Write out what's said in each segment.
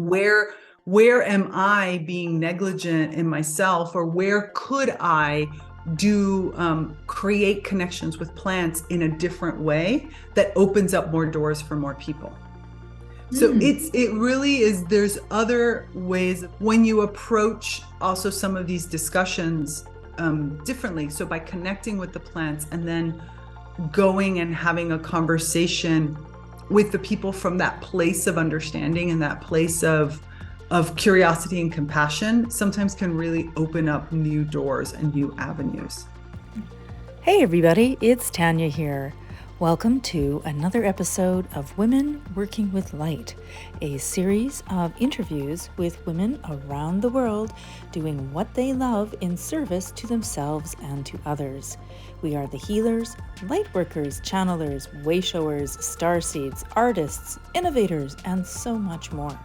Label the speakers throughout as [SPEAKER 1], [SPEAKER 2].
[SPEAKER 1] where am I being negligent in myself, or where could I create connections with plants in a different way that opens up more doors for more people. So it really is, there's other ways when you approach also some of these discussions differently. So by connecting with the plants and then going and having a conversation with the people from that place of understanding and that place of curiosity and compassion, sometimes can really open up new doors and new avenues.
[SPEAKER 2] Hey everybody, it's Tanya here. Welcome to another episode of Women Working with Light, a series of interviews with women around the world doing what they love in service to themselves and to others. We are the healers, light workers, channelers, wayshowers, starseeds, artists, innovators, and so much more.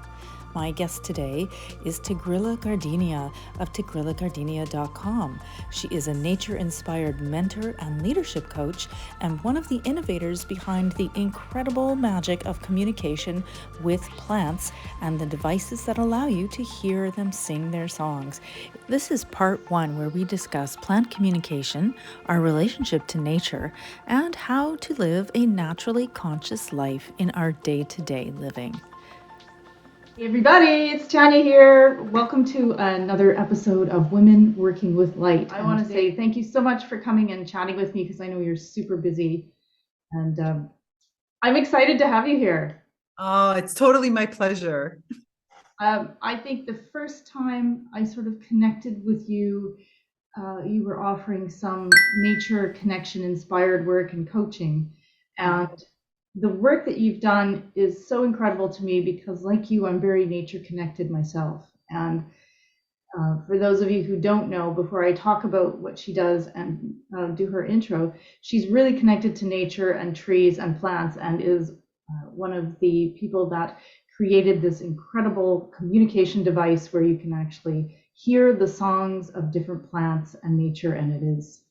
[SPEAKER 2] My guest today is Tigrilla Gardenia of TigrillaGardenia.com. She is a nature-inspired mentor and leadership coach and one of the innovators behind the incredible magic of communication with plants and the devices that allow you to hear them sing their songs. This is part 1, where we discuss plant communication, our relationship to nature, and how to live a naturally conscious life in our day-to-day living.
[SPEAKER 3] Hey everybody, it's Tanya here. Welcome to another episode of Women Working with Light. I want to say thank you so much for coming and chatting with me because I know you're super busy, and I'm excited to have you here.
[SPEAKER 1] Oh, it's totally my pleasure.
[SPEAKER 3] I think the first time I sort of connected with you, you were offering some nature connection inspired work and coaching, and the work that you've done is so incredible to me because, like you, I'm very nature connected myself. And for those of you who don't know, before I talk about what she does and do her intro, she's really connected to nature and trees and plants, and is one of the people that created this incredible communication device where you can actually hear the songs of different plants and nature, and it is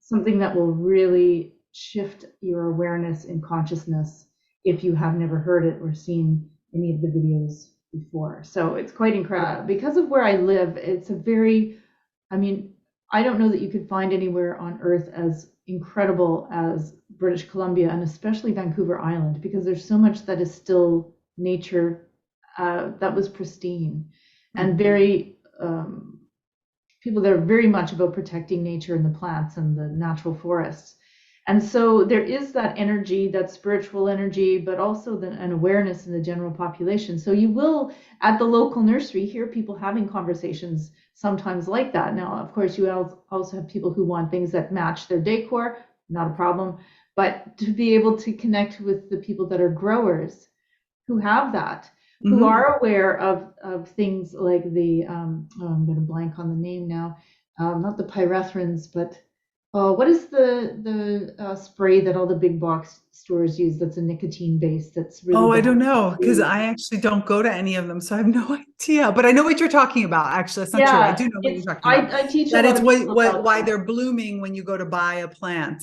[SPEAKER 3] something that will really shift your awareness and consciousness if you have never heard it or seen any of the videos before. So it's quite incredible. Because of where I live, it's a very, I don't know that you could find anywhere on earth as incredible as British Columbia, and especially Vancouver Island, because there's so much that is still nature that was pristine and very people that are very much about protecting nature and the plants and the natural forests. And so there is that energy, that spiritual energy, but also an awareness in the general population. So you will, at the local nursery, hear people having conversations sometimes like that. Now, of course, you also have people who want things that match their decor, not a problem. But to be able to connect with the people that are growers who have that, who are aware of things like the, I'm going to blank on the name now, not the pyrethrins, but what is the spray that all the big box stores use that's a nicotine base that's really
[SPEAKER 1] I don't know, because I actually don't go to any of them, so I have no idea. But I know what you're talking about. Actually, that's not true. I do know what you're talking about.
[SPEAKER 3] I teach
[SPEAKER 1] that
[SPEAKER 3] a
[SPEAKER 1] it's
[SPEAKER 3] lot
[SPEAKER 1] why they're blooming when you go to buy a plant.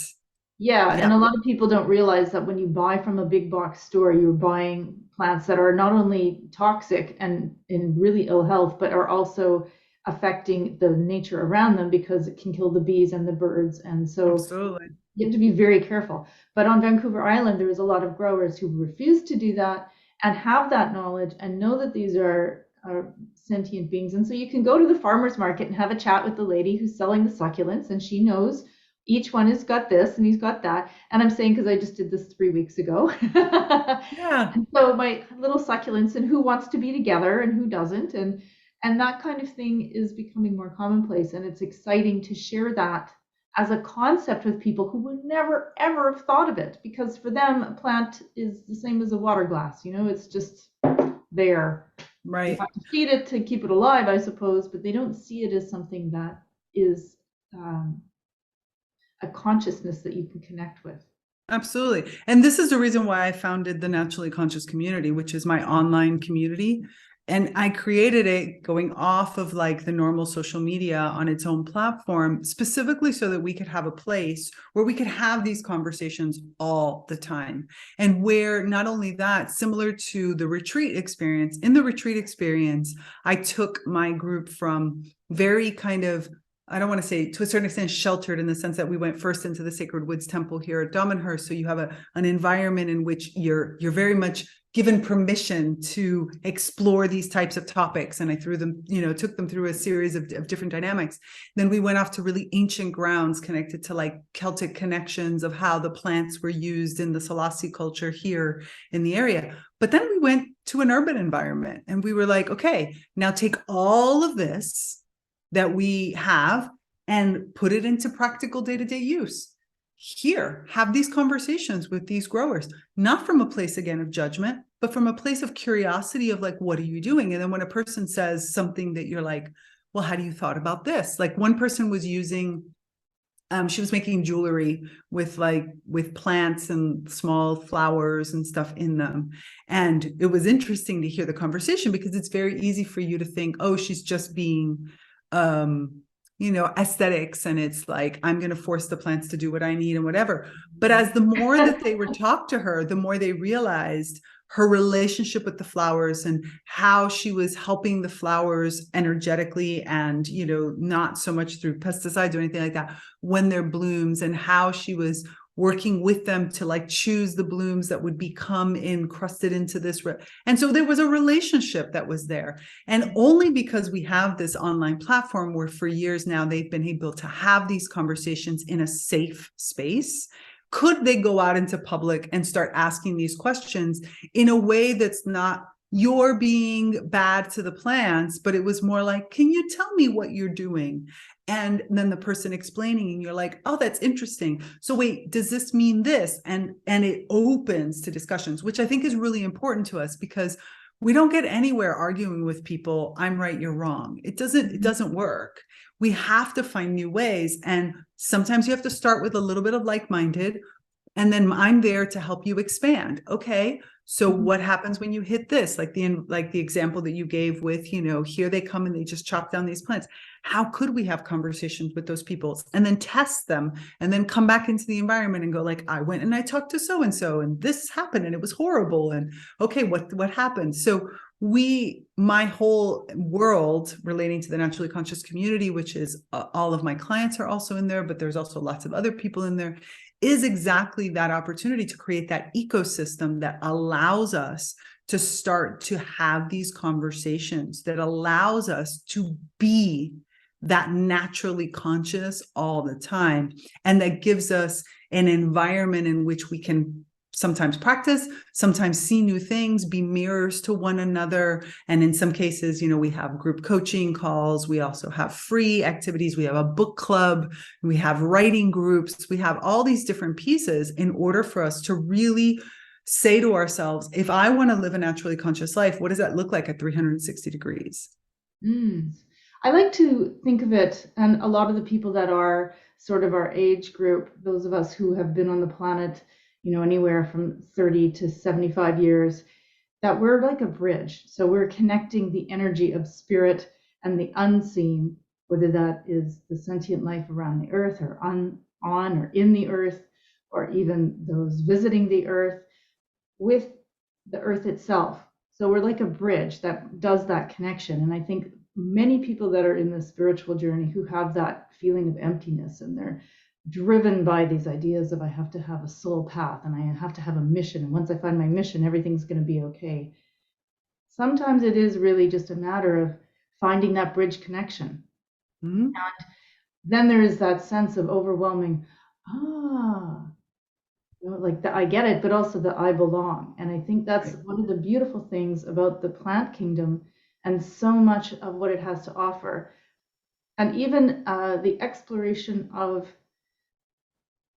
[SPEAKER 3] Yeah, and a lot of people don't realize that when you buy from a big box store, you're buying plants that are not only toxic and in really ill health, but are also affecting the nature around them because it can kill the bees and the birds. And so
[SPEAKER 1] Absolutely.
[SPEAKER 3] You have to be very careful. But on Vancouver Island, there is a lot of growers who refuse to do that and have that knowledge and know that these are sentient beings. And so you can go to the farmer's market and have a chat with the lady who's selling the succulents, and she knows each one has got this and he's got that. And I'm saying, because I just did this 3 weeks ago.
[SPEAKER 1] Yeah.
[SPEAKER 3] And so my little succulents and who wants to be together and who doesn't. And that kind of thing is becoming more commonplace. And it's exciting to share that as a concept with people who would never, ever have thought of it. Because for them, a plant is the same as a water glass. You know, it's just there.
[SPEAKER 1] Right.
[SPEAKER 3] You have to feed it to keep it alive, I suppose, but they don't see it as something that is a consciousness that you can connect with.
[SPEAKER 1] Absolutely. And this is the reason why I founded the Naturally Conscious Community, which is my online community. And I created it going off of like the normal social media on its own platform, specifically so that we could have a place where we could have these conversations all the time. And where not only that, similar to the retreat experience, in the retreat experience, I took my group from very kind of, I don't want to say to a certain extent sheltered, in the sense that we went first into the Sacred Woods Temple here at Damanhurst. So you have an environment in which you're very much given permission to explore these types of topics. And I threw them, took them through a series of different dynamics. Then we went off to really ancient grounds connected to like Celtic connections of how the plants were used in the Selassie culture here in the area. But then we went to an urban environment and we were like, okay, now take all of this that we have and put it into practical day-to-day use. Here, have these conversations with these growers, not from a place, again, of judgment, but from a place of curiosity of like, what are you doing? And then when a person says something that you're like, well, how do you thought about this? Like one person was using, she was making jewelry with plants and small flowers and stuff in them. And it was interesting to hear the conversation, because it's very easy for you to think, oh, she's just being, aesthetics, and it's like, I'm going to force the plants to do what I need and whatever. But as the more that they would talk to her, the more they realized her relationship with the flowers and how she was helping the flowers energetically, and, not so much through pesticides or anything like that when they're blooms, and how she was working with them to like choose the blooms that would become encrusted into this. And so there was a relationship that was there. And only because we have this online platform where for years now they've been able to have these conversations in a safe space, could they go out into public and start asking these questions in a way that's not you're being bad to the plants, but it was more like, can you tell me what you're doing? And then the person explaining, and you're like, oh, that's interesting. So wait, does this mean this? And it opens to discussions, which I think is really important to us, because we don't get anywhere arguing with people, I'm right, you're wrong. It doesn't work. We have to find new ways. And sometimes you have to start with a little bit of like-minded, and then I'm there to help you expand. Okay, so what happens when you hit this? Like the example that you gave with, here they come and they just chop down these plants. How could we have conversations with those people and then test them and then come back into the environment and go like, I went and I talked to so-and-so and this happened and it was horrible. And okay, what happened? So my whole world relating to the naturally conscious community, which is all of my clients are also in there, but there's also lots of other people in there, is exactly that opportunity to create that ecosystem that allows us to start to have these conversations, that allows us to be that naturally conscious all the time, and that gives us an environment in which we can sometimes practice, sometimes see new things, be mirrors to one another. And in some cases, we have group coaching calls. We also have free activities. We have a book club. We have writing groups. We have all these different pieces in order for us to really say to ourselves, if I want to live a naturally conscious life, what does that look like at 360 degrees?
[SPEAKER 3] I like to think of it, and a lot of the people that are sort of our age group, those of us who have been on the planet, anywhere from 30 to 75 years, that we're like a bridge. So we're connecting the energy of spirit and the unseen, whether that is the sentient life around the earth or on or in the earth, or even those visiting the earth, with the earth itself. So we're like a bridge that does that connection. And I think many people that are in the spiritual journey who have that feeling of emptiness, and they're driven by these ideas of I have to have a soul path and I have to have a mission, and once I find my mission, everything's going to be okay. Sometimes it is really just a matter of finding that bridge connection. And then there is that sense of overwhelming, like I get it, but also that I belong. And I think that's one of the beautiful things about the plant kingdom and so much of what it has to offer. And even the exploration of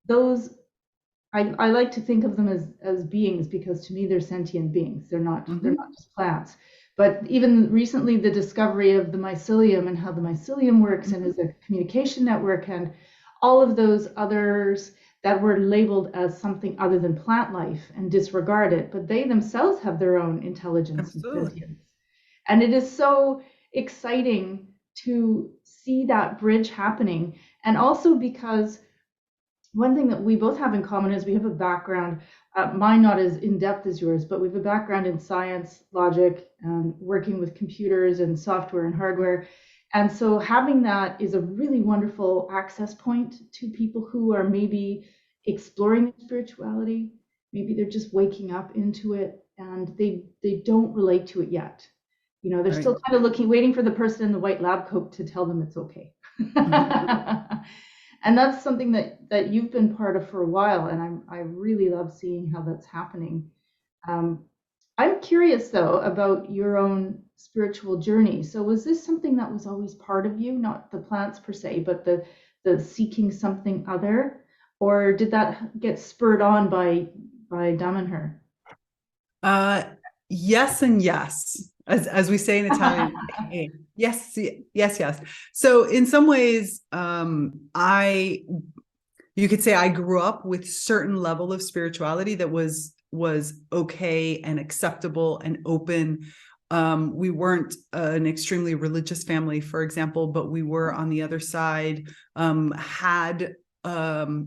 [SPEAKER 3] those, I like to think of them as beings, because to me they're sentient beings. They're not just plants. But even recently, the discovery of the mycelium and how the mycelium works and is a communication network, and all of those others that were labeled as something other than plant life and disregarded, but they themselves have their own intelligence and sentience. And it is so exciting to see that bridge happening. And also because one thing that we both have in common is we have a background, mine not as in-depth as yours, but we have a background in science, logic, and working with computers and software and hardware. And so having that is a really wonderful access point to people who are maybe exploring spirituality. Maybe they're just waking up into it and they don't relate to it yet. You know, they're still kind of looking, waiting for the person in the white lab coat to tell them it's okay. And that's something that you've been part of for a while, and I really love seeing how that's happening. I'm curious though about your own spiritual journey. So was this something that was always part of you, not the plants per se, but the seeking something other, or did that get spurred on by Damanhur?
[SPEAKER 1] Yes and yes, as we say in Italian. Yes, yes, yes. So in some ways, you could say I grew up with certain level of spirituality that was okay and acceptable and open. We weren't an extremely religious family, for example, but we were on the other side, my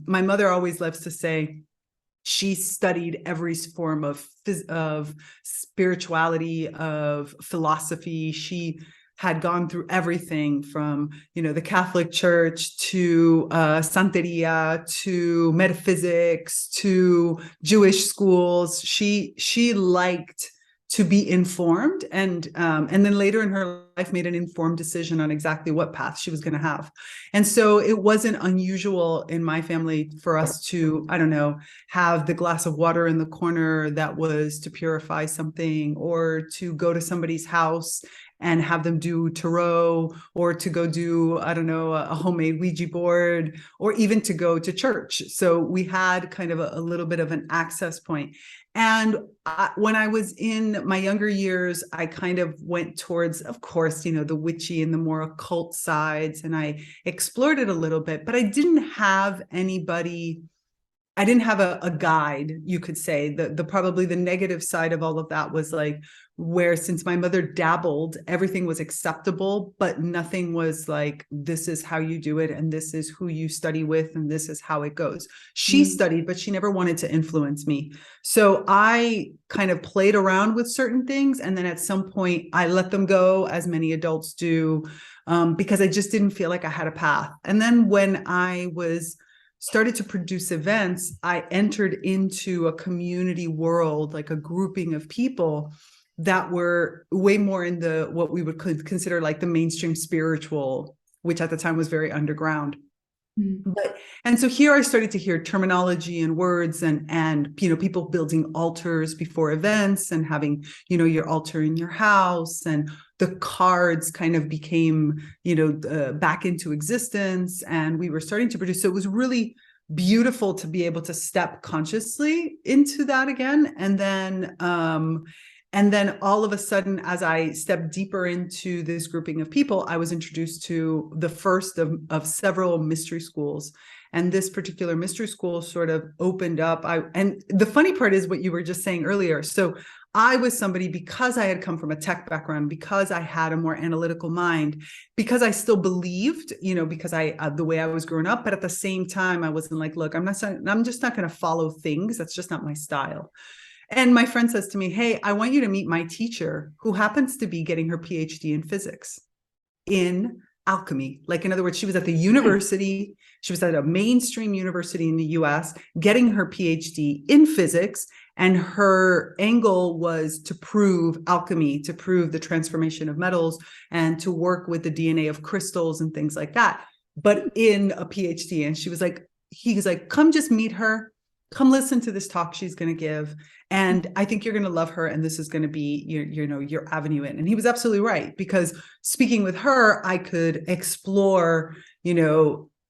[SPEAKER 1] mother always loves to say, she studied every form of spirituality, of philosophy. She had gone through everything from, the Catholic Church to Santeria to metaphysics to Jewish schools. She liked to be informed, and then later in her life made an informed decision on exactly what path she was going to have. And so it wasn't unusual in my family for us to, I don't know, have the glass of water in the corner that was to purify something, or to go to somebody's house and have them do tarot, or to go do, I don't know, a homemade Ouija board, or even to go to church. So we had kind of a little bit of an access point. And when I was in my younger years, I kind of went towards, of course, the witchy and the more occult sides, and I explored it a little bit, but I didn't have anybody. I didn't have a guide, you could say. The probably the negative side of all of that was like, where since my mother dabbled, everything was acceptable, but nothing was like, this is how you do it, and this is who you study with, and this is how it goes. She studied, but she never wanted to influence me. So I kind of played around with certain things, and then at some point I let them go, as many adults do, because I just didn't feel like I had a path. And then when I started to produce events, I entered into a community world, like a grouping of people that were way more in what we would consider like the mainstream spiritual, which at the time was very underground. And so here I started to hear terminology and words and people building altars before events and having, your altar in your house, and the cards kind of became, back into existence, and we were starting to produce. So it was really beautiful to be able to step consciously into that again. And then all of a sudden, as I stepped deeper into this grouping of people, I was introduced to the first of several mystery schools. And this particular mystery school sort of opened up. And the funny part is what you were just saying earlier. So I was somebody, because I had come from a tech background, because I had a more analytical mind, because I still believed, because the way I was growing up, but at the same time, I wasn't like, look, I'm just not going to follow things. That's just not my style. And my friend says to me, hey, I want you to meet my teacher, who happens to be getting her PhD in physics, in alchemy. Like, in other words, she was at the university, she was at a mainstream university in the US, getting her PhD in physics. And her angle was to prove alchemy, to prove the transformation of metals, and to work with the DNA of crystals and things like that, but in a PhD. And he was like, come just meet her. Come listen to this talk she's going to give. And I think you're going to love her. And this is going to be your avenue in. And he was absolutely right, because speaking with her, I could explore,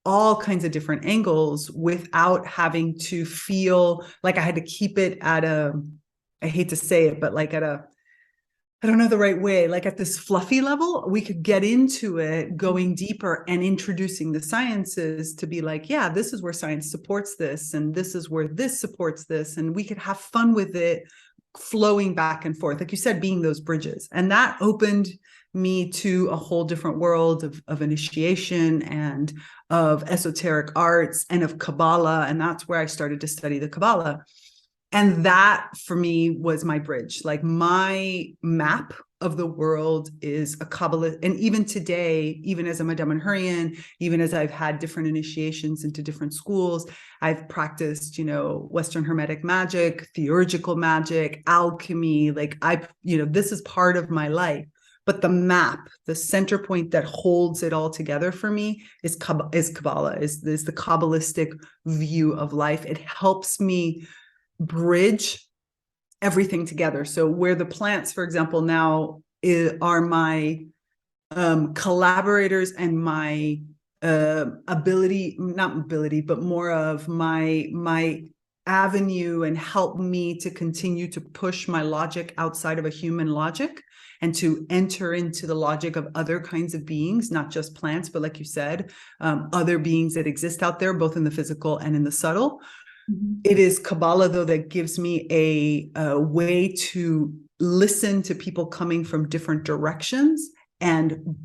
[SPEAKER 1] all kinds of different angles without having to feel like I had to keep it at I hate to say it, but like I don't know the right way, like at this fluffy level. We could get into it, going deeper and introducing the sciences to be like, yeah, this is where science supports this, and this is where this supports this, and we could have fun with it flowing back and forth, like you said, being those bridges. And that opened me to a whole different world of initiation and of esoteric arts and of Kabbalah. And that's where I started to study the Kabbalah. And that for me was my bridge. Like my map of the world is a Kabbalah. And even today, even as a Madame Hurrian, even as I've had different initiations into different schools, I've practiced, Western Hermetic magic, theurgical magic, alchemy. Like this is part of my life. But the map, the center point that holds it all together for me is Kabbalah, is the Kabbalistic view of life. It helps me bridge everything together. So where the plants, for example, now are my collaborators and my not ability, but more of my avenue, and help me to continue to push my logic outside of a human logic and to enter into the logic of other kinds of beings, not just plants, but like you said, other beings that exist out there, both in the physical and in the subtle. It is Kabbalah, though, that gives me a way to listen to people coming from different directions and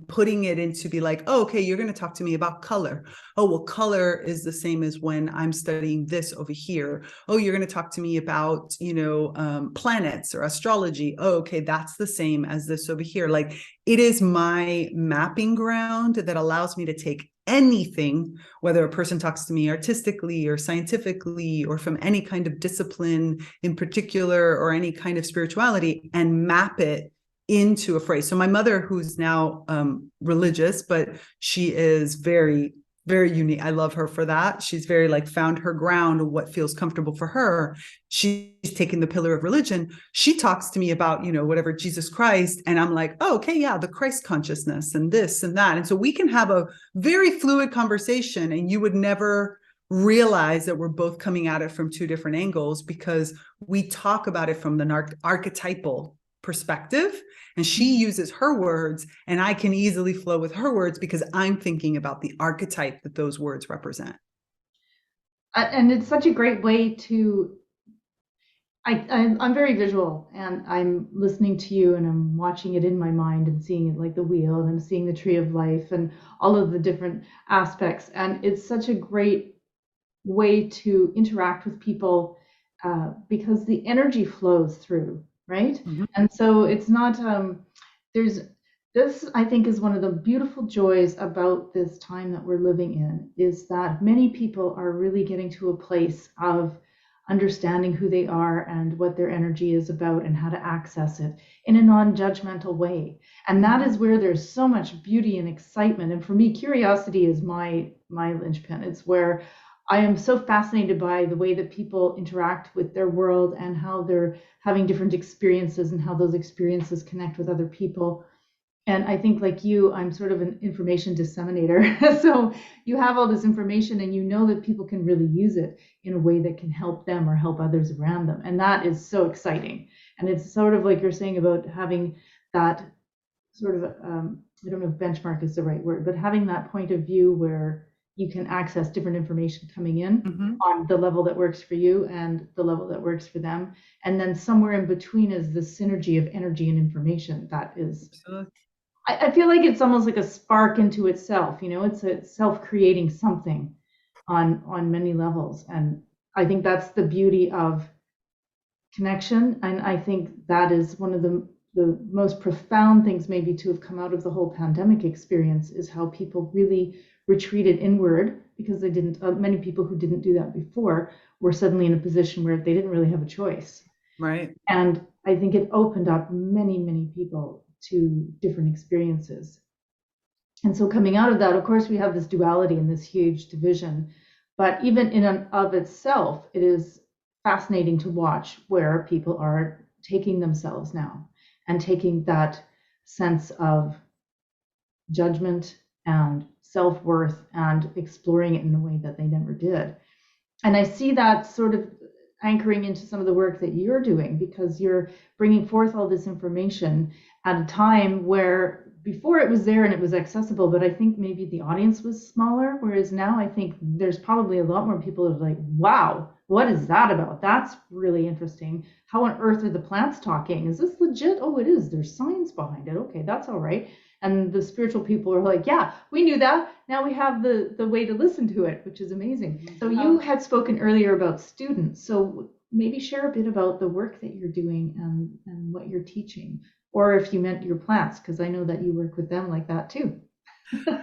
[SPEAKER 1] putting it into be like, oh, okay, you're going to talk to me about color. Oh, well, color is the same as when I'm studying this over here. Oh, you're going to talk to me about, planets or astrology. Oh, okay, that's the same as this over here. Like, it is my mapping ground that allows me to take anything, whether a person talks to me artistically or scientifically or from any kind of discipline in particular or any kind of spirituality, and map it into a phrase. So my mother, who's now religious, but she is very, very unique. I love her for that. She's very found her ground of what feels comfortable for her. She's taken the pillar of religion. She talks to me about, whatever, Jesus Christ. And I'm like, oh, okay, yeah, the Christ consciousness and this and that. And so we can have a very fluid conversation, and you would never realize that we're both coming at it from two different angles, because we talk about it from the archetypal perspective, and she uses her words and I can easily flow with her words because I'm thinking about the archetype that those words represent.
[SPEAKER 3] And it's such a great way to, I'm very visual, and I'm listening to you and I'm watching it in my mind and seeing it like the wheel, and I'm seeing the tree of life and all of the different aspects. And it's such a great way to interact with people because the energy flows through. Right? Mm-hmm. And so it's not, this, I think, is one of the beautiful joys about this time that we're living in, is that many people are really getting to a place of understanding who they are and what their energy is about and how to access it in a non-judgmental way. And that is where there's so much beauty and excitement. And for me, curiosity is my linchpin. It's where I am so fascinated by the way that people interact with their world and how they're having different experiences and how those experiences connect with other people. And I think, like you, I'm sort of an information disseminator. So you have all this information and you know that people can really use it in a way that can help them or help others around them. And that is so exciting. And it's sort of like you're saying about having that sort of, I don't know if benchmark is the right word, but having that point of view where you can access different information coming in on the level that works for you and the level that works for them. And then somewhere in between is the synergy of energy and information. That is, I feel like it's almost like a spark into itself. It's a self-creating something on many levels. And I think that's the beauty of connection. And I think that is one of the most profound things maybe to have come out of the whole pandemic experience, is how people really retreated inward, because they didn't, many people who didn't do that before were suddenly in a position where they didn't really have a choice.
[SPEAKER 1] Right.
[SPEAKER 3] And I think it opened up many, many people to different experiences. And so coming out of that, of course, we have this duality and this huge division, but even in and of itself, it is fascinating to watch where people are taking themselves now and taking that sense of judgment and self-worth and exploring it in a way that they never did. And I see that sort of anchoring into some of the work that you're doing, because you're bringing forth all this information at a time where before it was there and it was accessible, but I think maybe the audience was smaller, whereas now I think there's probably a lot more people that are like, wow, what is that about? That's really interesting. How on earth are the plants talking? Is this legit? Oh, it is. There's science behind it. Okay, that's all right. And the spiritual people are like, yeah, we knew that. Now we have the way to listen to it, which is amazing. So you had spoken earlier about students. So maybe share a bit about the work that you're doing and what you're teaching, or if you meant your plants, because I know that you work with them like that too.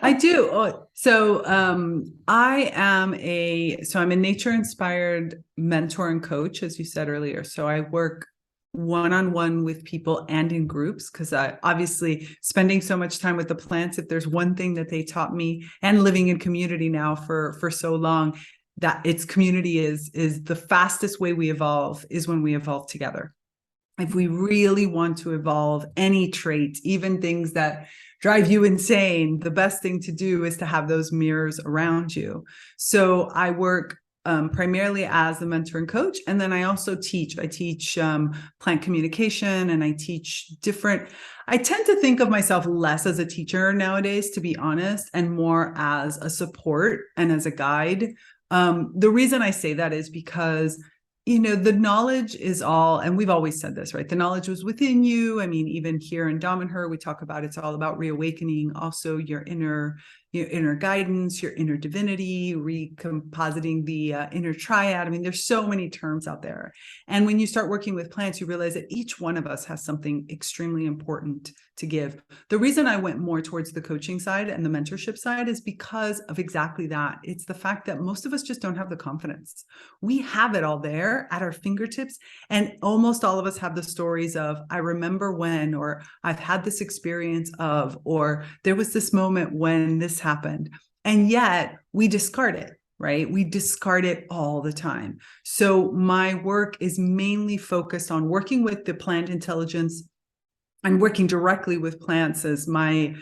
[SPEAKER 1] I do. So I'm a nature inspired mentor and coach, as you said earlier. So I work one-on-one with people and in groups, because I obviously spending so much time with the plants, if there's one thing that they taught me, and living in community now for so long, that it's community is the fastest way we evolve is when we evolve together. If we really want to evolve any trait, even things that drive you insane, the best thing to do is to have those mirrors around you. So I work primarily as a mentor and coach. And then I also teach. I teach plant communication, and I teach I tend to think of myself less as a teacher nowadays, to be honest, and more as a support and as a guide. The reason I say that is because the knowledge is all, and we've always said this, right? The knowledge was within you. I mean, even here in Dom and Her, we talk about it's all about reawakening, also your inner guidance, your inner divinity, recompositing the inner triad. I mean, there's so many terms out there. And when you start working with plants, you realize that each one of us has something extremely important to give. The reason I went more towards the coaching side and the mentorship side is because of exactly that. It's the fact that most of us just don't have the confidence. We have it all there at our fingertips. And almost all of us have the stories of, I remember when, or I've had this experience of, or there was this moment when this happened. And yet we discard it, right? We discard it all the time. So my work is mainly focused on working with the plant intelligence. I'm working directly with plants as my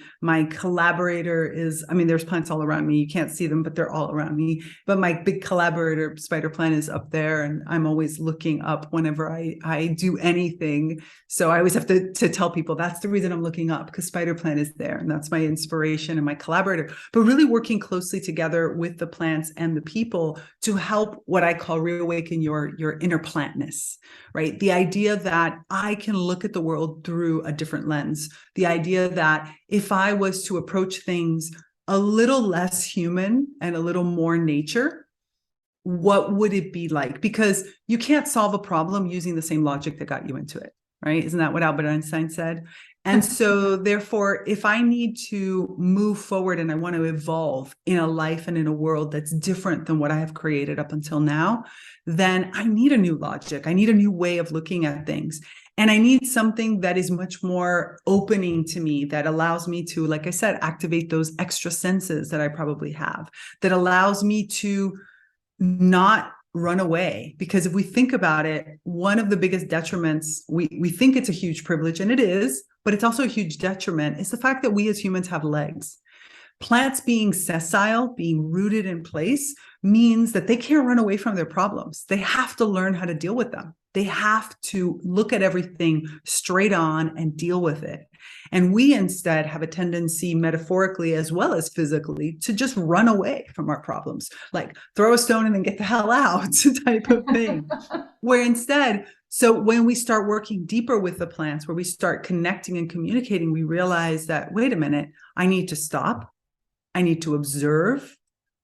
[SPEAKER 1] collaborator is, I mean, there's plants all around me. You can't see them, but they're all around me. But my big collaborator, spider plant, is up there. And I'm always looking up whenever I do anything. So I always have to tell people that's the reason I'm looking up, because spider plant is there. And that's my inspiration and my collaborator. But really working closely together with the plants and the people to help what I call reawaken your inner plantness, right? The idea that I can look at the world through a different lens. The idea that if I was to approach things a little less human and a little more nature, what would it be like? Because you can't solve a problem using the same logic that got you into it, right? Isn't that what Albert Einstein said? And so therefore, if I need to move forward and I want to evolve in a life and in a world that's different than what I have created up until now, then I need a new logic. I need a new way of looking at things. And I need something that is much more opening to me, that allows me to, like I said, activate those extra senses that I probably have, that allows me to not run away. Because if we think about it, one of the biggest detriments, we think it's a huge privilege, and it is, but it's also a huge detriment, is the fact that we as humans have legs. Plants being sessile, being rooted in place, means that they can't run away from their problems. They have to learn how to deal with them. They have to look at everything straight on and deal with it. And we instead have a tendency, metaphorically as well as physically, to just run away from our problems, like throw a stone and then get the hell out type of thing. Where instead, so when we start working deeper with the plants, where we start connecting and communicating, we realize that, wait a minute, I need to stop. I need to observe.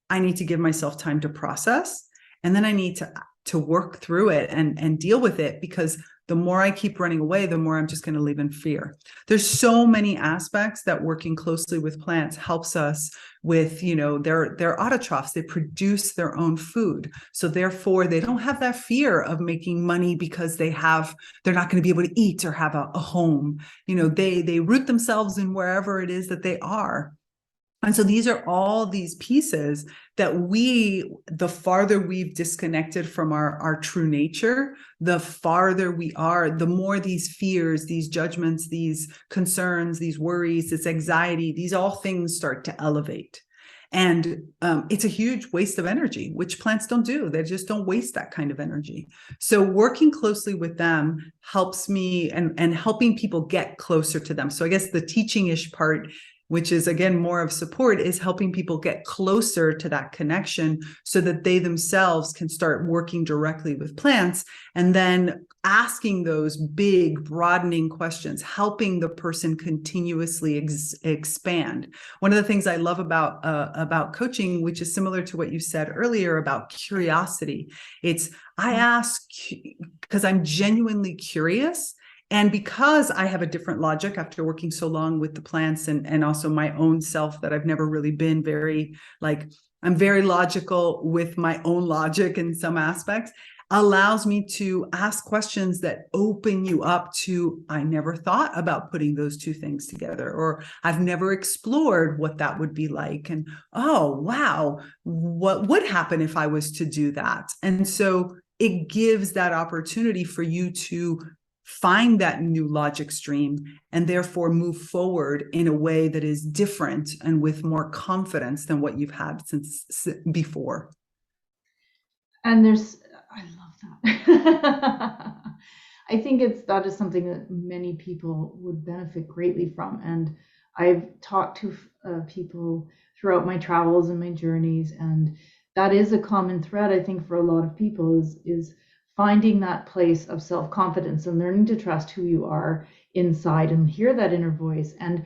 [SPEAKER 1] I need to give myself time to process. And then I need to work through it and deal with it, because the more I keep running away, the more I'm just going to live in fear. There's so many aspects that working closely with plants helps us with, they're autotrophs. They produce their own food. So therefore, they don't have that fear of making money because they're not going to be able to eat or have a home. They root themselves in wherever it is that they are. And so these are all these pieces that the farther we've disconnected from our true nature, the farther we are, the more these fears, these judgments, these concerns, these worries, this anxiety, these all things start to elevate. And it's a huge waste of energy, which plants don't do. They just don't waste that kind of energy. So working closely with them helps me and helping people get closer to them. So I guess the teaching-ish part which is again more of support, is helping people get closer to that connection so that they themselves can start working directly with plants, and then asking those big broadening questions, helping the person continuously expand. One of the things I love about coaching, which is similar to what you said earlier about curiosity, it's I ask because I'm genuinely curious. And because I have a different logic after working so long with the plants, and also my own self, that I've never really been very, like, I'm very logical with my own logic in some aspects, allows me to ask questions that open you up to, I never thought about putting those two things together, or I've never explored what that would be like. And, oh, wow, what would happen if I was to do that? And so it gives that opportunity for you to find that new logic stream and therefore move forward in a way that is different and with more confidence than what you've had since before.
[SPEAKER 3] And I love that. I think that is something that many people would benefit greatly from. And I've talked to people throughout my travels and my journeys, and that is a common thread, I think, for a lot of people is finding that place of self-confidence and learning to trust who you are inside and hear that inner voice, and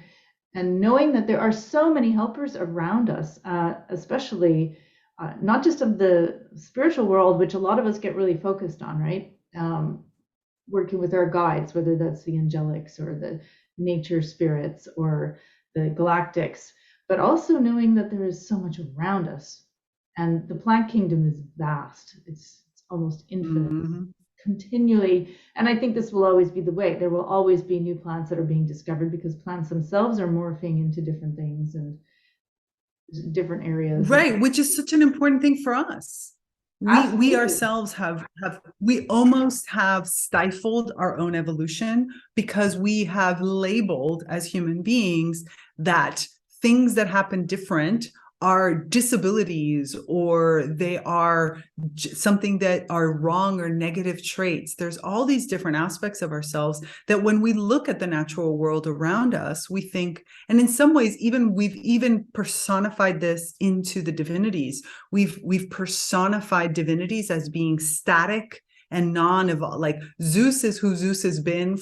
[SPEAKER 3] knowing that there are so many helpers around us, especially not just of the spiritual world, which a lot of us get really focused on, right? Working with our guides, whether that's the angelics or the nature spirits or the galactics, but also knowing that there is so much around us. And the plant kingdom is vast. It's almost infinite, continually. And I think this will always be the way. There will always be new plants that are being discovered because plants themselves are morphing into different things and different areas.
[SPEAKER 1] Right, which is such an important thing for us. We ourselves we almost have stifled our own evolution because we have labeled as human beings that things that happen different are disabilities, or they are something that are wrong or negative traits. There's all these different aspects of ourselves that when we look at the natural world around us, we think, and in some ways, we've even personified this into the divinities. We've personified divinities as being static and non-evolved. Like Zeus is who Zeus has been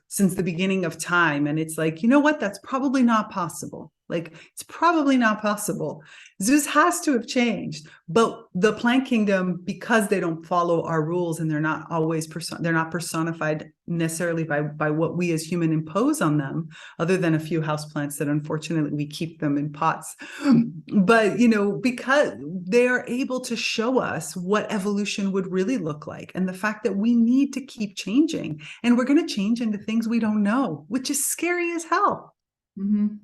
[SPEAKER 1] since the beginning of time. And it's like, you know what? That's probably not possible. Like, it's probably not possible. Zeus has to have changed. But the plant kingdom, because they don't follow our rules and they're not always they're not personified necessarily by what we as human impose on them, other than a few houseplants that unfortunately we keep them in pots. But, because they are able to show us what evolution would really look like, and the fact that we need to keep changing, and we're going to change into things we don't know, which is scary as hell.
[SPEAKER 3] Mm-hmm.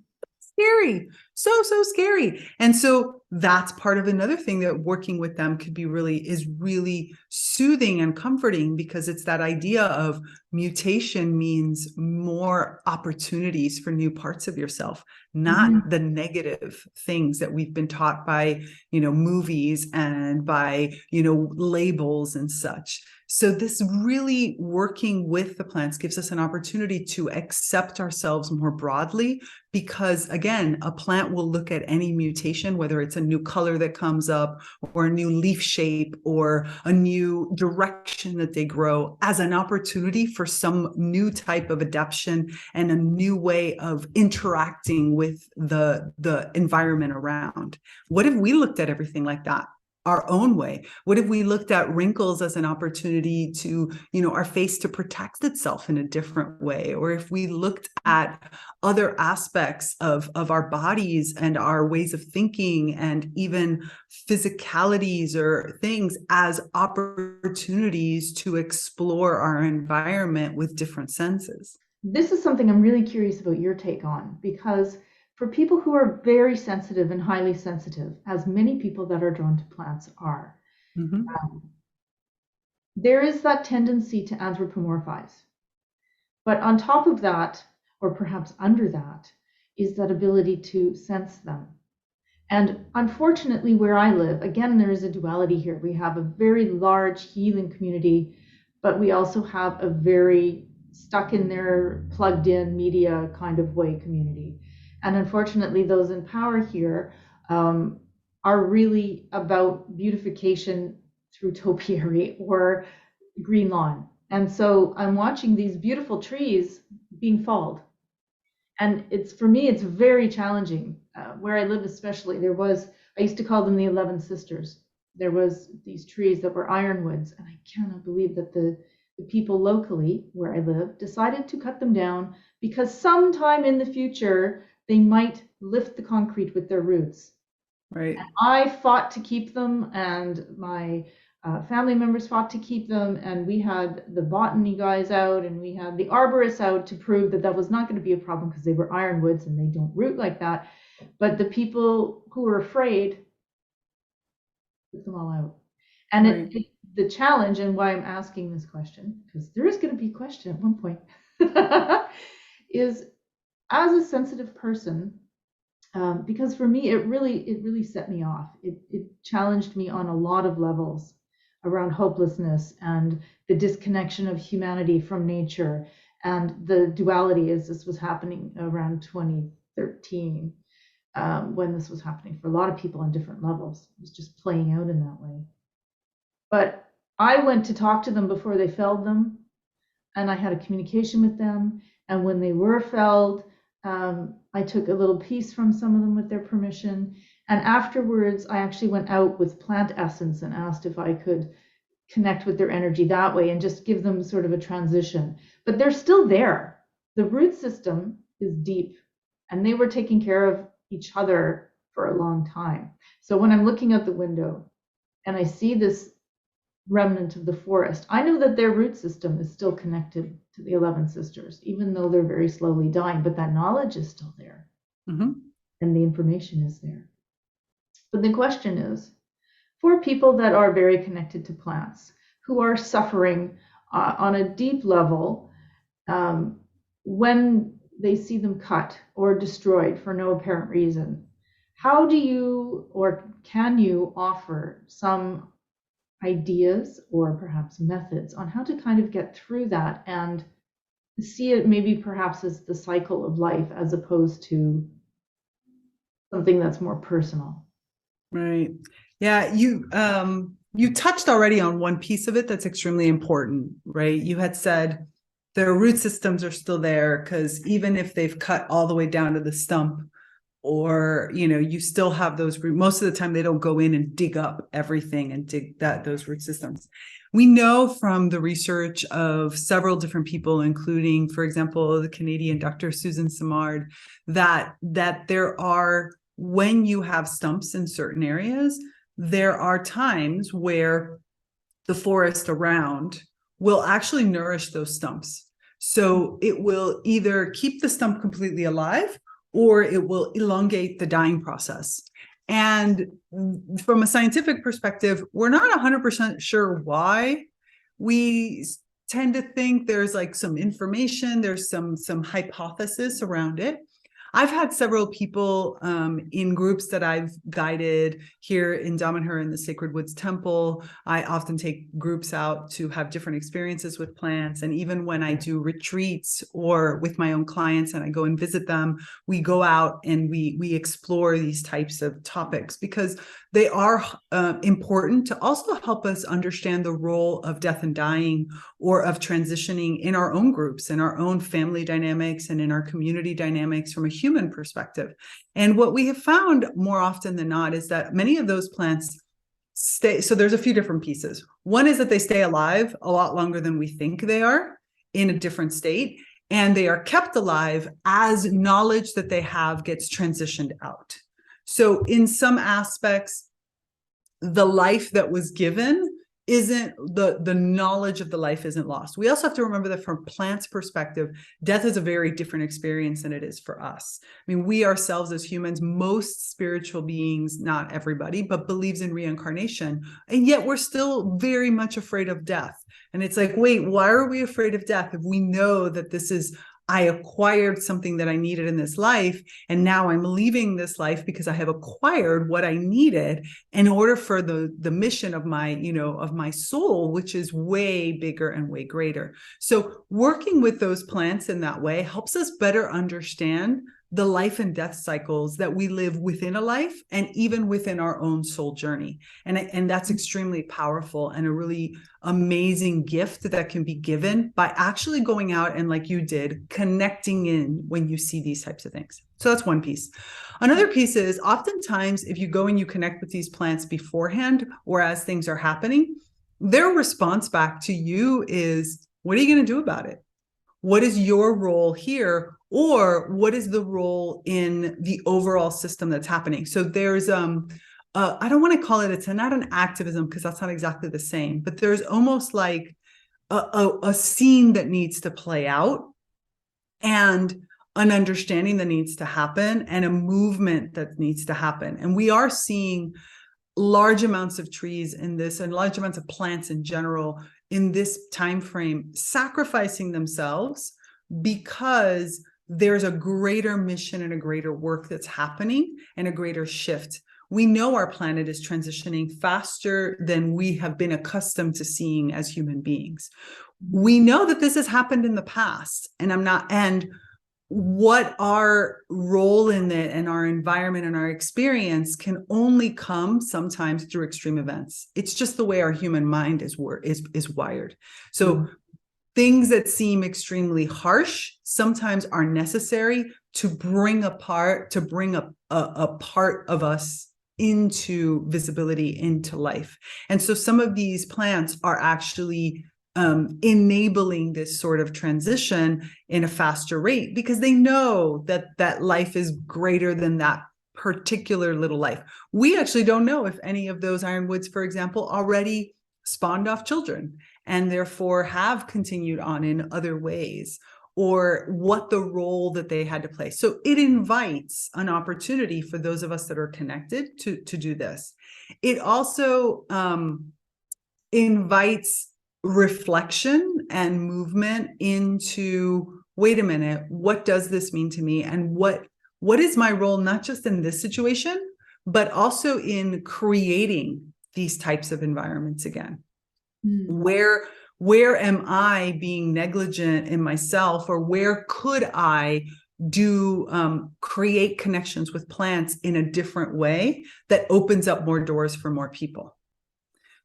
[SPEAKER 1] Scary, so scary. And so that's part of another thing that working with them could be really soothing and comforting, because it's that idea of mutation means more opportunities for new parts of yourself, not the negative things that we've been taught by, movies and by, labels and such. So this really working with the plants gives us an opportunity to accept ourselves more broadly, because again, a plant will look at any mutation, whether it's a new color that comes up or a new leaf shape or a new direction that they grow, as an opportunity for some new type of adaptation and a new way of interacting with the environment around. What if we looked at everything like that? Our own way? What if we looked at wrinkles as an opportunity to, our face to protect itself in a different way? Or if we looked at other aspects of our bodies and our ways of thinking and even physicalities or things as opportunities to explore our environment with different senses? This is something I'm really curious about your take on, because for people who are very sensitive and highly sensitive, as many people that are drawn to plants are, there is that tendency to anthropomorphize. But on top of that, or perhaps under that, is that ability to sense them. And unfortunately, where I live, again, there is a duality here. We have a very large healing community, but we also have a very stuck in their plugged in media kind of way community.
[SPEAKER 3] And unfortunately, those in power here are really about beautification through topiary or green lawn. And so I'm watching these beautiful trees being felled. And it's, for me, it's very challenging. Where I live, especially, I used to call them the 11 sisters. There was these trees that were ironwoods, and I cannot believe that the people locally where I live decided to cut them down because sometime in the future they might lift the concrete with their roots.
[SPEAKER 1] Right.
[SPEAKER 3] And I fought to keep them, and my family members fought to keep them, and we had the botany guys out and we had the arborists out to prove that that was not going to be a problem because they were ironwoods and they don't root like that. But the people who were afraid took them all out. And
[SPEAKER 1] Right.
[SPEAKER 3] the challenge, and why I'm asking this question, because there is going to be a question at one point, is as a sensitive person, because for me, it really set me off. It challenged me on a lot of levels around hopelessness and the disconnection of humanity from nature and the duality as this was happening around 2013, when this was happening for a lot of people on different levels. It was just playing out in that way. But I went to talk to them before they felled them, and I had a communication with them. And when they were felled, I took a little piece from some of them with their permission. And afterwards, I actually went out with plant essence and asked if I could connect with their energy that way and just give them sort of a transition. But they're still there. The root system is deep, and they were taking care of each other for a long time. So when I'm looking out the window and I see this remnant of the forest, I know that their root system is still connected to the 11 sisters, even though they're very slowly dying, but that knowledge is still there.
[SPEAKER 1] Mm-hmm.
[SPEAKER 3] And the information is there. But the question is, for people that are very connected to plants, who are suffering on a deep level, when they see them cut or destroyed for no apparent reason, how do you, or can you, offer some ideas or perhaps methods on how to kind of get through that and see it maybe perhaps as the cycle of life as opposed to something that's more personal?
[SPEAKER 1] Right. Yeah, you touched already on one piece of it that's extremely important, right? You had said their root systems are still there because even if they've cut all the way down to the stump, or you still have those root. Most of the time they don't go in and dig up everything and dig those root systems. We know from the research of several different people, including, for example, the Canadian Dr. Susan Simard, that there are, when you have stumps in certain areas, there are times where the forest around will actually nourish those stumps. So it will either keep the stump completely alive, or it will elongate the dying process. And from a scientific perspective, we're not 100% sure why. We tend to think there's like some information, there's some hypothesis around it. I've had several people in groups that I've guided here in Damanhur in the Sacred Woods Temple. I often take groups out to have different experiences with plants. And even when I do retreats or with my own clients and I go and visit them, we go out and we explore these types of topics because they are important to also help us understand the role of death and dying or of transitioning in our own groups, in our own family dynamics, and in our community dynamics from a human perspective. And what we have found more often than not is that many of those plants stay. So there's a few different pieces. One is that they stay alive a lot longer than we think they are in a different state. And they are kept alive as knowledge that they have gets transitioned out. So in some aspects, the life that was given isn't the knowledge of the life isn't lost. We also have to remember that from plants' perspective, death is a very different experience than it is for us. I mean, we ourselves as humans, most spiritual beings, not everybody, but believes in reincarnation. And yet we're still very much afraid of death. And it's like, wait, why are we afraid of death if we know that this is, I acquired something that I needed in this life, and now I'm leaving this life because I have acquired what I needed in order for the mission of my, of my soul, which is way bigger and way greater. So working with those plants in that way helps us better understand the life and death cycles that we live within a life and even within our own soul journey. And that's extremely powerful and a really amazing gift that can be given by actually going out and, like you did, connecting in when you see these types of things. So that's one piece. Another piece is oftentimes if you go and you connect with these plants beforehand or as things are happening, their response back to you is, what are you going to do about it? What is your role here? Or what is the role in the overall system that's happening? So there's, I don't want to call it, it's not an activism because that's not exactly the same, but there's almost like a scene that needs to play out and an understanding that needs to happen and a movement that needs to happen. And we are seeing large amounts of trees in this and large amounts of plants in general in this time frame sacrificing themselves because there's a greater mission and a greater work that's happening and a greater shift. We know our planet is transitioning faster than we have been accustomed to seeing as human beings. We know that this has happened in the past, and what our role in it and our environment and our experience can only come sometimes through extreme events. It's just the way our human mind is wired. So things that seem extremely harsh sometimes are necessary to bring a part of us into visibility, into life. And so some of these plants are actually enabling this sort of transition in a faster rate because they know that life is greater than that particular little life. We actually don't know if any of those ironwoods, for example, already spawned off children and therefore have continued on in other ways, or what the role that they had to play. So it invites an opportunity for those of us that are connected to do this. It also invites reflection and movement into, wait a minute, what does this mean to me? And what is my role, not just in this situation, but also in creating these types of environments again? Where am I being negligent in myself, or where could I create connections with plants in a different way that opens up more doors for more people?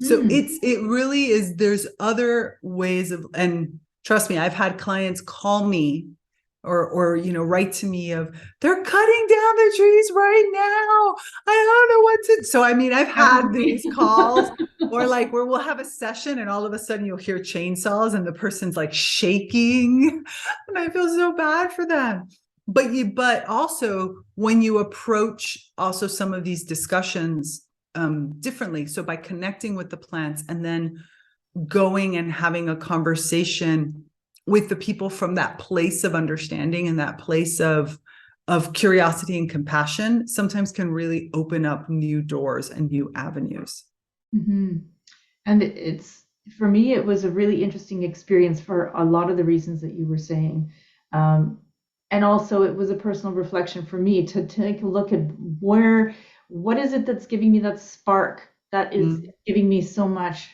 [SPEAKER 1] So it really is, there's other ways of, and trust me, I've had clients call me or write to me of, they're cutting down the trees right now. I don't know what to. So I mean, I've had these calls or like where we'll have a session and all of a sudden you'll hear chainsaws and the person's like shaking and I feel so bad for them. But also when you approach also some of these discussions differently. So by connecting with the plants and then going and having a conversation with the people from that place of understanding and that place of curiosity and compassion, sometimes can really open up new doors and new avenues.
[SPEAKER 3] Mm-hmm. And for me, it was a really interesting experience for a lot of the reasons that you were saying. And also it was a personal reflection for me to take a look at what is it that's giving me that spark that is giving me so much,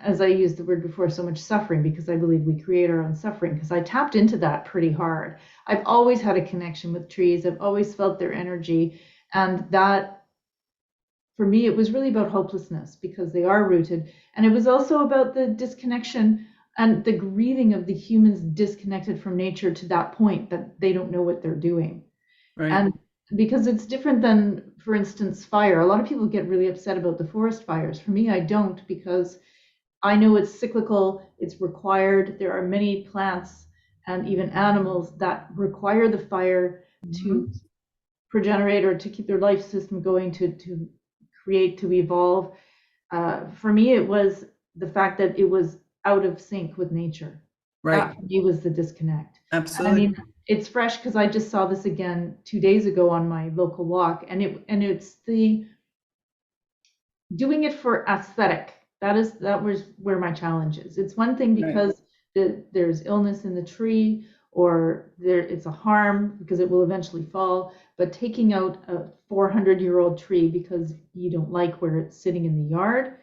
[SPEAKER 3] as I used the word before, so much suffering, because I believe we create our own suffering, because I tapped into that pretty hard. I've always had a connection with trees. I've always felt their energy. And that, for me, it was really about hopelessness because they are rooted. And it was also about the disconnection and the grieving of the humans disconnected from nature to that point that they don't know what they're doing.
[SPEAKER 1] Right.
[SPEAKER 3] And because it's different than, for instance, fire. A lot of people get really upset about the forest fires. For me, I don't, because I know it's cyclical, it's required. There are many plants and even animals that require the fire to progenerate or to keep their life system going, to create, to evolve. For me, it was the fact that it was out of sync with nature.
[SPEAKER 1] Right.
[SPEAKER 3] That for me was the disconnect.
[SPEAKER 1] Absolutely.
[SPEAKER 3] And I mean, it's fresh because I just saw this again 2 days ago on my local walk, and it's the doing it for aesthetic. That was where my challenge is. It's one thing because there's illness in the tree, or it's a harm because it will eventually fall, but taking out a 400-year-old tree because you don't like where it's sitting in the yard,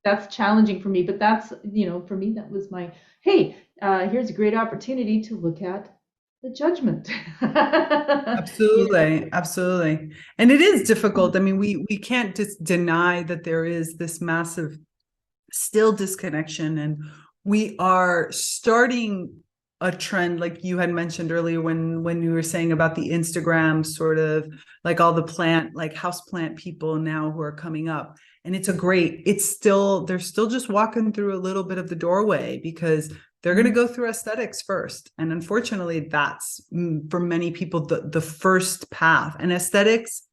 [SPEAKER 3] that's challenging for me. But that's, for me, that was my, hey, here's a great opportunity to look at the judgment.
[SPEAKER 1] Absolutely, absolutely. And it is difficult. I mean, we can't just deny that there is this massive still disconnection, and we are starting a trend like you had mentioned earlier when you were saying about the Instagram sort of like all the plant like house plant people now who are coming up. And it's still they're still just walking through a little bit of the doorway because they're going to go through aesthetics first. And unfortunately, that's for many people the first path. And aesthetics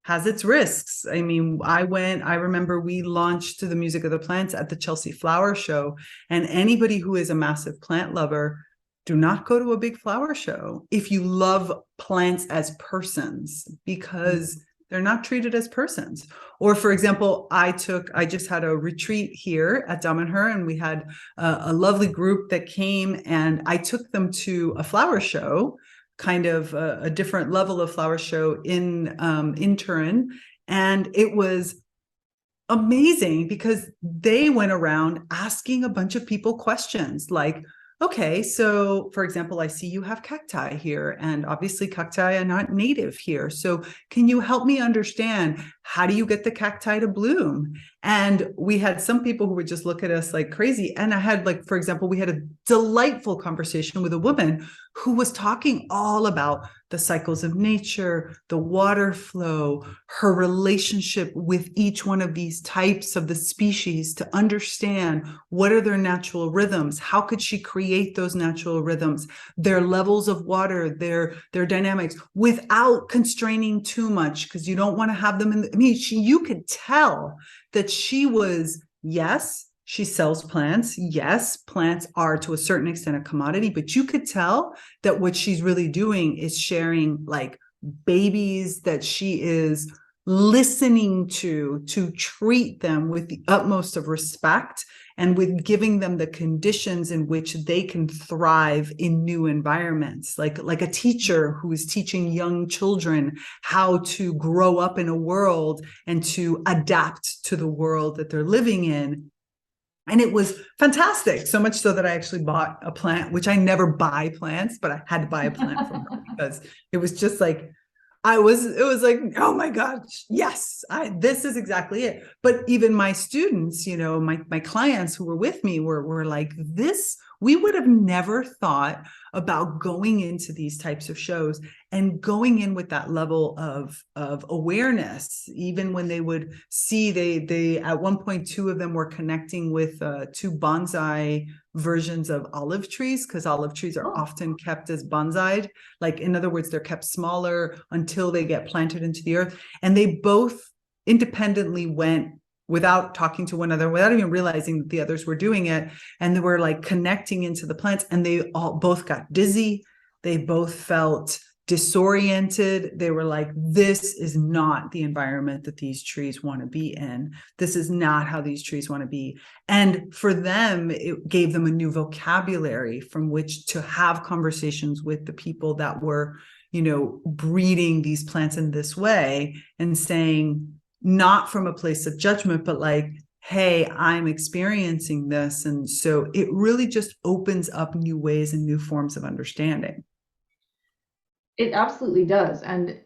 [SPEAKER 1] has its risks. I mean, I remember we launched to the Music of the Plants at the Chelsea Flower Show. And anybody who is a massive plant lover, do not go to a big flower show if you love plants as persons, because they're not treated as persons. Or for example, I just had a retreat here at Damanhur, and we had a lovely group that came, and I took them to a flower show, kind of a different level of flower show in Turin. And it was amazing because they went around asking a bunch of people questions like, okay, so for example, I see you have cacti here, and obviously cacti are not native here. So can you help me understand, how do you get the cacti to bloom? And we had some people who would just look at us like crazy. And I had, like, for example, we had a delightful conversation with a woman who was talking all about the cycles of nature, the water flow, her relationship with each one of these types of the species to understand what are their natural rhythms, how could she create those natural rhythms, their levels of water, their dynamics, without constraining too much, because you don't want to have them in I mean, you could tell that she was, yes, she sells plants. Yes, plants are to a certain extent a commodity, but you could tell that what she's really doing is sharing like babies that she is listening to treat them with the utmost of respect, and with giving them the conditions in which they can thrive in new environments, like a teacher who is teaching young children how to grow up in a world and to adapt to the world that they're living in. And it was fantastic, so much so that I actually bought a plant, which I never buy plants, but I had to buy a plant from her because it was just like, it was like, oh my gosh, yes, this is exactly it. But even my students, my clients who were with me were like, this, we would have never thought about going into these types of shows and going in with that level of awareness. Even when they would see, they at one point, two of them were connecting with two bonsai versions of olive trees, because olive trees are often kept as bonsai. Like, in other words, they're kept smaller until they get planted into the earth. And they both independently went, without talking to one another, without even realizing that the others were doing it, and they were like connecting into the plants, and they both got dizzy. They both felt disoriented. They were like, this is not the environment that these trees want to be in. This is not how these trees want to be. And for them, it gave them a new vocabulary from which to have conversations with the people that were, breeding these plants in this way, and saying, not from a place of judgment, but like, hey, I'm experiencing this. And so it really just opens up new ways and new forms of understanding.
[SPEAKER 3] It absolutely does. And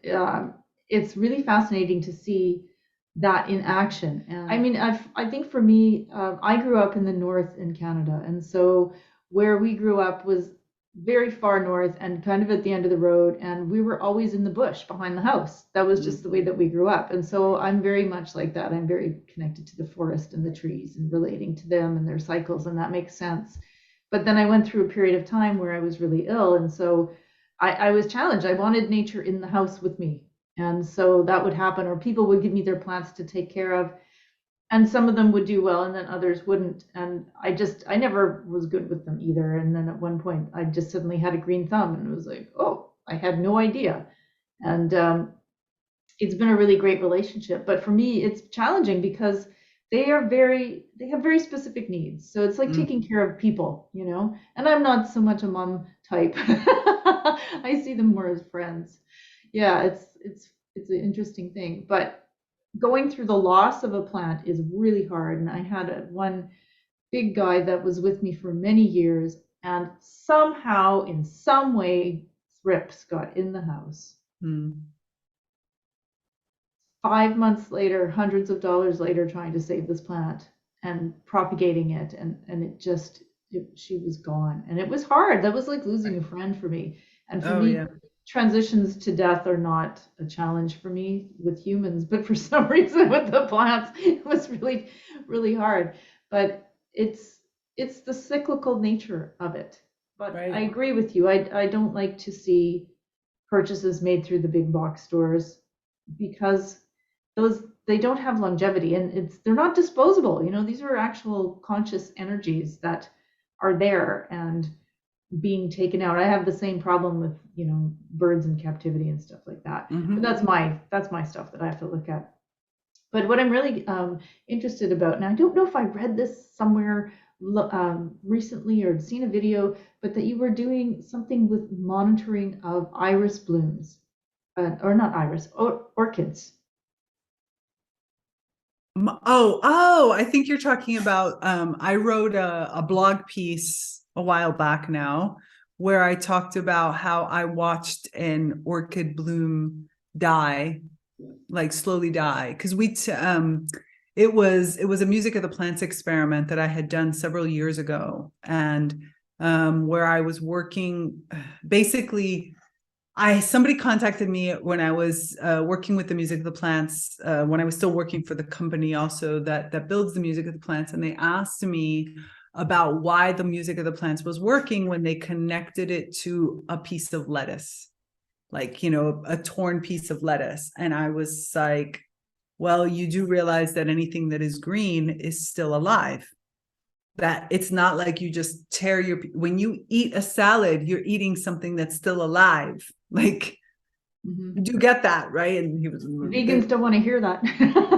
[SPEAKER 3] it's really fascinating to see that in action. And I mean, I think for me, I grew up in the north in Canada. And so where we grew up was very far north and kind of at the end of the road. And we were always in the bush behind the house. That was just the way that we grew up. And so I'm very much like that. I'm very connected to the forest and the trees and relating to them and their cycles. And that makes sense. But then I went through a period of time where I was really ill. And so I was challenged. I wanted nature in the house with me. And so that would happen, or people would give me their plants to take care of. And some of them would do well, and then others wouldn't. And I never was good with them either. And then at one point, I just suddenly had a green thumb, and it was like, oh, I had no idea. And it's been a really great relationship. But for me, it's challenging because they have very specific needs. So it's like taking care of people, and I'm not so much a mom type. I see them more as friends. Yeah, it's an interesting thing. But going through the loss of a plant is really hard. And I had one big guy that was with me for many years, and somehow, in some way, thrips got in the house.
[SPEAKER 1] Mm.
[SPEAKER 3] 5 months later, hundreds of dollars later, trying to save this plant and propagating it, and she was gone, and it was hard. That was like losing a friend for me. And for
[SPEAKER 1] Oh
[SPEAKER 3] me,
[SPEAKER 1] yeah.
[SPEAKER 3] transitions to death are not a challenge for me with humans, but for some reason with the plants, it was really, really hard. But it's the cyclical nature of it. But I
[SPEAKER 1] Right.
[SPEAKER 3] agree with you. I don't like to see purchases made through the big box stores because those they don't have longevity, and they're not disposable. These are actual conscious energies that are there and being taken out. I have the same problem with birds in captivity and stuff like that. But
[SPEAKER 1] Mm-hmm.
[SPEAKER 3] that's my stuff that I have to look at. But what I'm really interested about, and I don't know if I read this somewhere recently or seen a video, but that you were doing something with monitoring of iris blooms, or not iris, orchids.
[SPEAKER 1] Oh, I think you're talking about, I wrote a blog piece a while back now where I talked about how I watched an orchid bloom die, like slowly die. Because it was a music of the plants experiment that I had done several years ago, and where I was working basically. Somebody contacted me when I was working with the music of the plants, when I was still working for the company also that builds the music of the plants, and they asked me about why the music of the plants was working when they connected it to a piece of lettuce, like a torn piece of lettuce. And I was like, well, you do realize that anything that is green is still alive, that it's not like you just tear when you eat a salad, you're eating something that's still alive. Like,
[SPEAKER 3] Mm-hmm.
[SPEAKER 1] you do get that, right? And he was
[SPEAKER 3] Vegans don't want to hear that.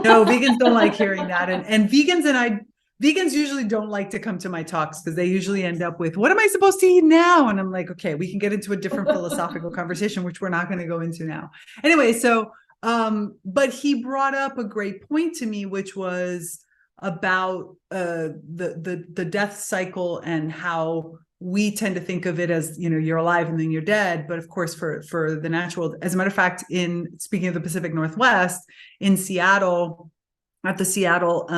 [SPEAKER 1] no, vegans don't like hearing that. And vegans usually don't like to come to my talks because they usually end up with, what am I supposed to eat now? And I'm like, okay, we can get into a different philosophical conversation, which we're not going to go into now. Anyway, so but he brought up a great point to me, which was about the death cycle and how we tend to think of it as, you're alive and then you're dead. But of course, for the natural, as a matter of fact, speaking of the Pacific Northwest, in Seattle, at the Seattle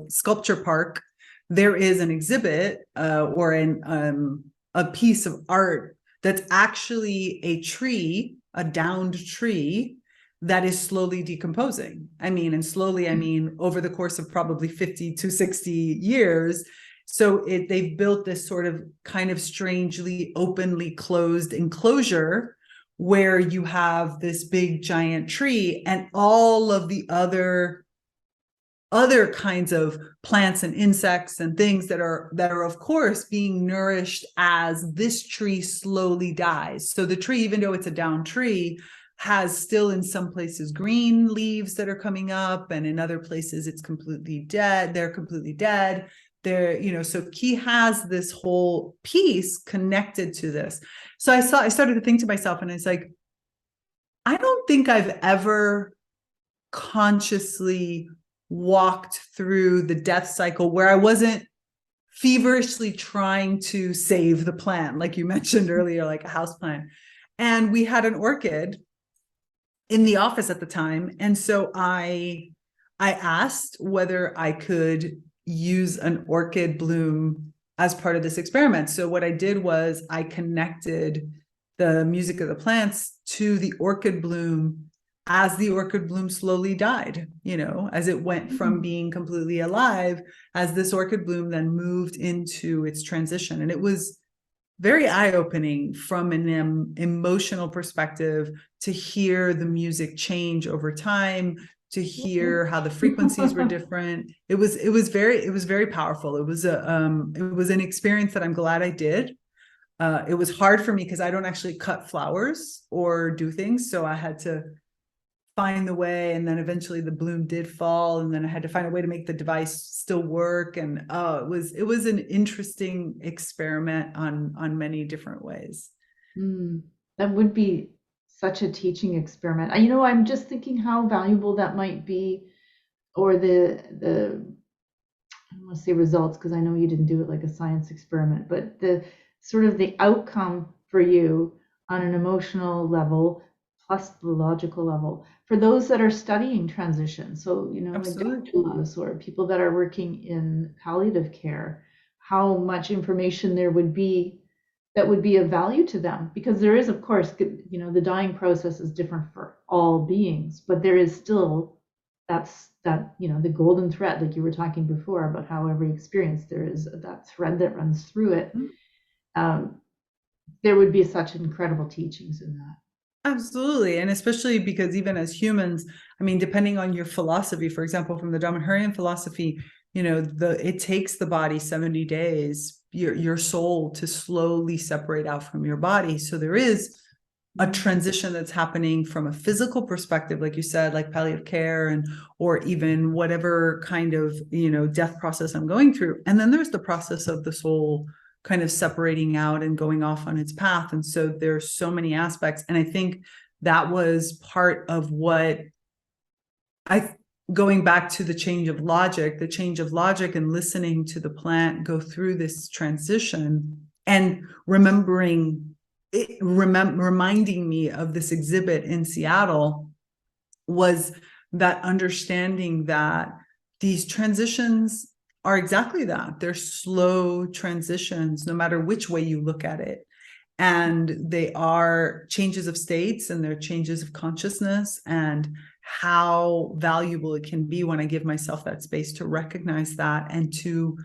[SPEAKER 1] Sculpture Park, there is an exhibit or a piece of art that's actually a tree, a downed tree that is slowly decomposing. And slowly, over the course of probably 50 to 60 years. So they've built this sort of kind of strangely openly closed enclosure where you have this big giant tree and all of the other kinds of plants and insects and things that are of course being nourished as this tree slowly dies. So the tree, even though it's a down tree, has still in some places green leaves that are coming up, and in other places it's completely dead. They're completely dead. So he has this whole piece connected to this. So I started to think to myself, and it's like, I don't think I've ever consciously walked through the death cycle where I wasn't feverishly trying to save the plant, like you mentioned earlier, like a house plant. And we had an orchid in the office at the time. And so I asked whether I could use an orchid bloom as part of this experiment. So what I did was I connected the music of the plants to the orchid bloom as the orchid bloom slowly died, as it went from being completely alive, as this orchid bloom then moved into its transition. And it was very eye-opening from an emotional perspective to hear the music change over time, to hear how the frequencies were different. It was very powerful. It was an experience that I'm glad I did. It was hard for me because I don't actually cut flowers or do things, so I had to find the way, and then eventually the bloom did fall, and then I had to find a way to make the device still work. And it was an interesting experiment on many different ways.
[SPEAKER 3] That would be such a teaching experiment. I'm just thinking how valuable that might be, or the I don't want to say results because I know you didn't do it like a science experiment, but the sort of the outcome for you on an emotional level plus the logical level for those that are studying transition. So, you know, like
[SPEAKER 1] Absolutely.
[SPEAKER 3] doulas or people that are working in palliative care, how much information there would be that would be of value to them, because there is, of course, you know, the dying process is different for all beings, but there is still that, you know, the golden thread, like you were talking before about how every experience there is that thread that runs through it. There would be such incredible teachings in that.
[SPEAKER 1] Absolutely. And especially because even as humans, I mean, depending on your philosophy, for example, from the Dhammaharyan philosophy, you know, it takes the body 70 days, your soul, to slowly separate out from your body. So there is a transition that's happening from a physical perspective, like you said, like palliative care, and or even whatever kind of, you know, death process I'm going through. And then there's the process of the soul kind of separating out and going off on its path. And so there's so many aspects. And I think that was part of what going back to the change of logic and listening to the plant go through this transition and reminding me of this exhibit in Seattle, was that understanding that these transitions are exactly that. They're slow transitions, no matter which way you look at it. And they are changes of states, and they're changes of consciousness, and how valuable it can be when I give myself that space to recognize that and to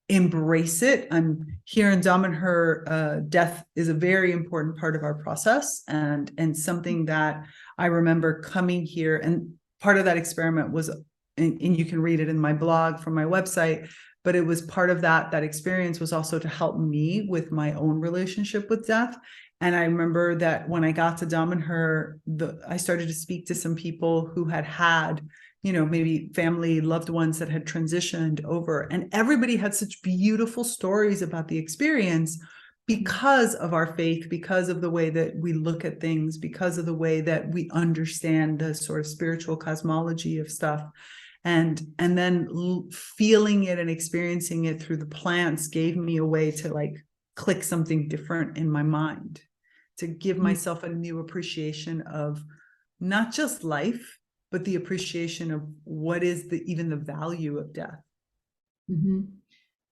[SPEAKER 1] embrace it. I'm here in Damanhur. Death is a very important part of our process, and something that I remember coming here, and part of that experiment was, and you can read it in my blog from my website, but it was part of that experience was also to help me with my own relationship with death. And I remember that when I got to Damanhur, I started to speak to some people who had, you know, maybe family, loved ones that had transitioned over, and everybody had such beautiful stories about the experience because of our faith, because of the way that we look at things, because of the way that we understand the sort of spiritual cosmology of stuff. And then feeling it and experiencing it through the plants gave me a way to like click something different in my mind, to give myself a new appreciation of not just life, but the appreciation of what is even the value of death.
[SPEAKER 3] Mm-hmm.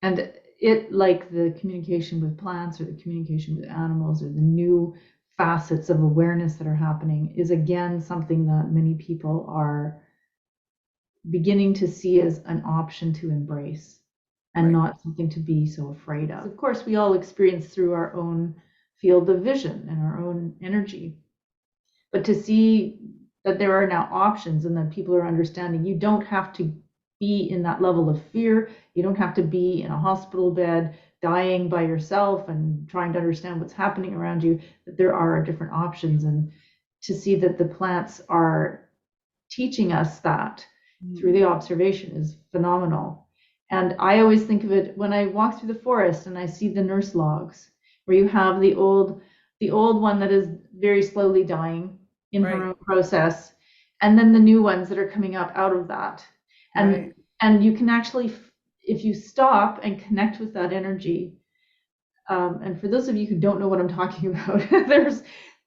[SPEAKER 3] And it, like the communication with plants or the communication with animals or the new facets of awareness that are happening, is again something that many people are beginning to see as an option to embrace, and not something to be so afraid of. Of course, we all experience through our own field of vision and our own energy, but to see that there are now options and that people are understanding you don't have to be in that level of fear. You don't have to be in a hospital bed dying by yourself and trying to understand what's happening around you, that there are different options. And to see that the plants are teaching us that through the observation is phenomenal. And I always think of it when I walk through the forest and I see the nurse logs, where you have the old one that is very slowly dying in her own process, and then the new ones that are coming up out of that. And you can actually, if you stop and connect with that energy, and for those of you who don't know what I'm talking about,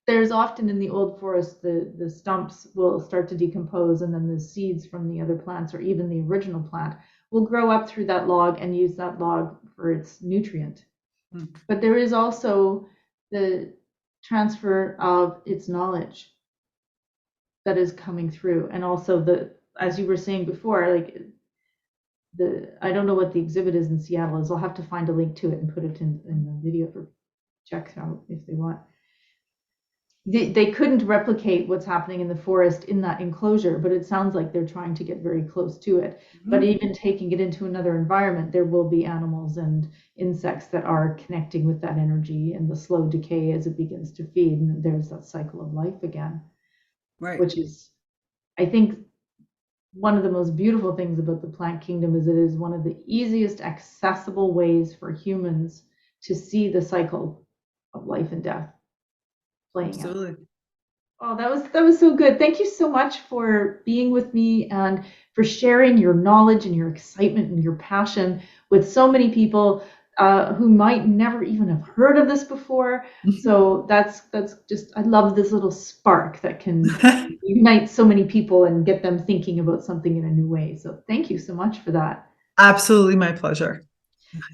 [SPEAKER 3] there's often in the old forest, the stumps will start to decompose, and then the seeds from the other plants or even the original plant will grow up through that log and use that log for its nutrient. But there is also the transfer of its knowledge that is coming through, and also as you were saying before, like I don't know what the exhibit is in Seattle is. I'll have to find a link to it and put it in the video for check out if they want. They couldn't replicate what's happening in the forest in that enclosure, but it sounds like they're trying to get very close to it. But even taking it into another environment, there will be animals and insects that are connecting with that energy and the slow decay as it begins to feed. And there's that cycle of life again, which is, I think, one of the most beautiful things about the plant kingdom is it is one of the easiest accessible ways for humans to see the cycle of life and death playing out. Oh, that was so good. Thank you so much for being with me and for sharing your knowledge and your excitement and your passion with so many people who might never even have heard of this before. So that's just, I love this little spark that can unite so many people and get them thinking about something in a new way. So thank you so much for that.
[SPEAKER 1] Absolutely my pleasure.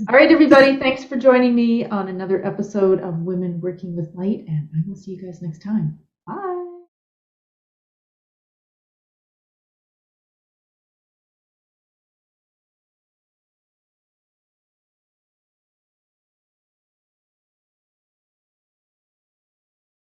[SPEAKER 3] All right, everybody, thanks for joining me on another episode of Women Working with Light, and I will see you guys next time.